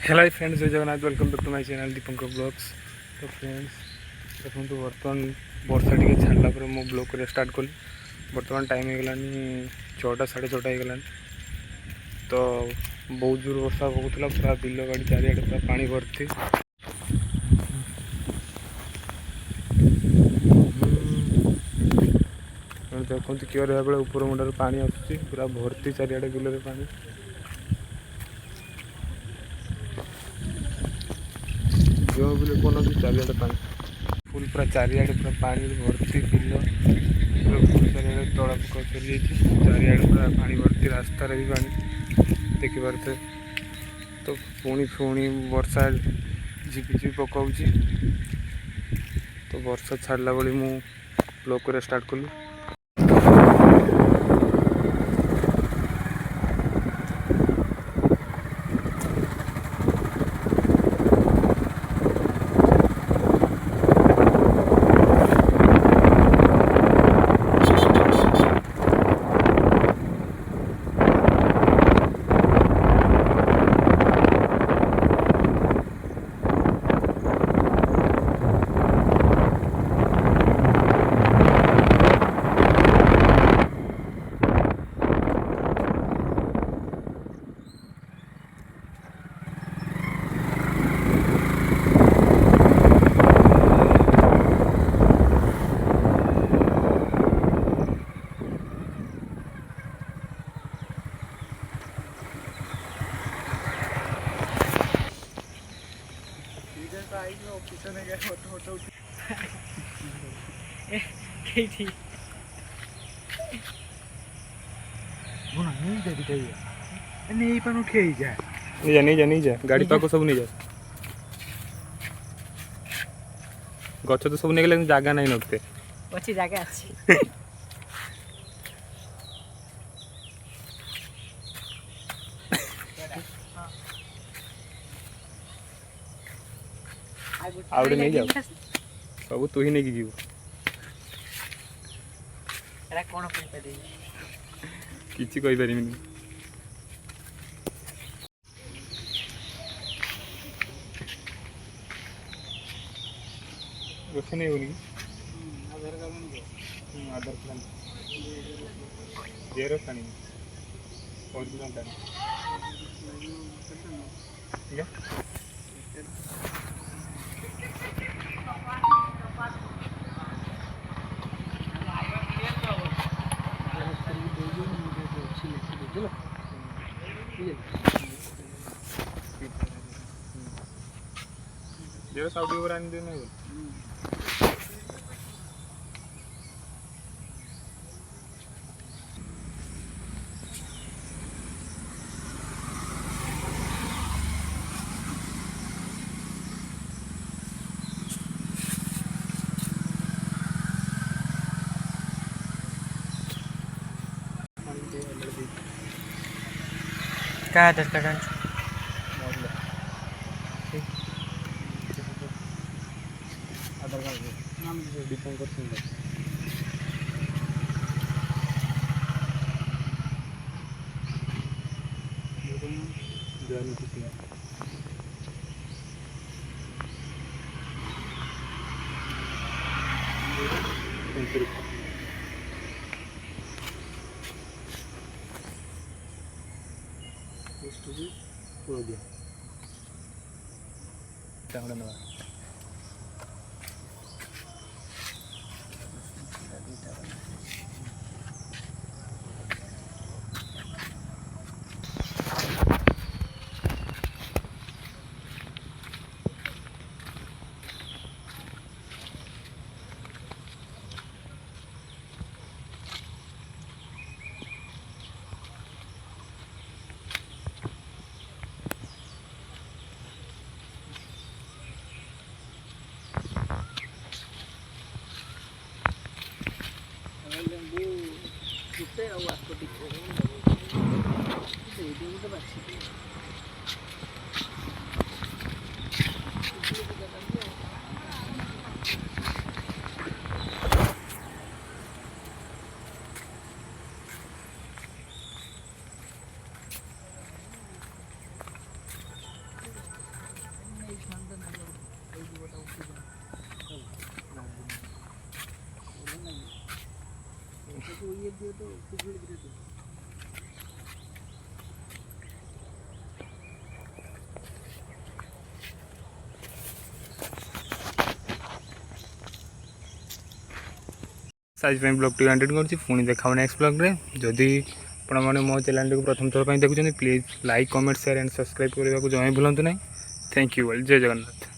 Hello friends, जय Jagannath. Welcome back to my channel Dipankar vlogs. तो friends देखो बर्तमान वर्षा टी छाड़ा पर मु ब्लॉग कर स्टार्ट कली। बर्तमान टाइम हो गलानी 6टा 6:30 हो गलानी। तो बहुत जोर वर्षा होता पूरा बिल गाड़ी चारिआडे पूरा पानी भर्ती। देखते क्योर है बेले ऊपर मुंडर पानी आसूँ पूरा भर्ती चारिआडे बिल में पानी। जो बिल कहना चारिआडे पानी फुल पूरा चारिआडे पूरा पानी भर्ती बिल पूरा फुल चारिआडे तला पका चली चारिआडे पूरा पानी भर्ती रास्ता भी पानी देखिपे। तो पुणी वर्षा झिपी पकाऊँ। तो वर्षा छाड़ला बेली मु ब्लॉग कर स्टार्ट कली। नहीं जा गाड़ी पाक सब नहीं जा गच तो सब नहीं गले जगह नहीं नखते अच्छी जगह अच्छी आउटे नहीं जाओ सब तू ही नहीं जीव कौन किसी कही पारि रोसे नहीं होनी आधार कार्ड जेरॉक्स आनी ओरिजिनल ठीक है। जेरॉक्स ऑडियो पर आने देना है क्या आधार कार्ड आधार कार्ड नाम दीपंकर सिंह जानकी सिंह साइज पे ब्लॉग टी एंड कर पुणी देखा नेक्स्ट ब्लॉग जदि आपने मो चैनल को प्रथम थर देखुं please like comment share and subscribe करने को जमा भूलु ना। थैंक यू जय जगन्नाथ।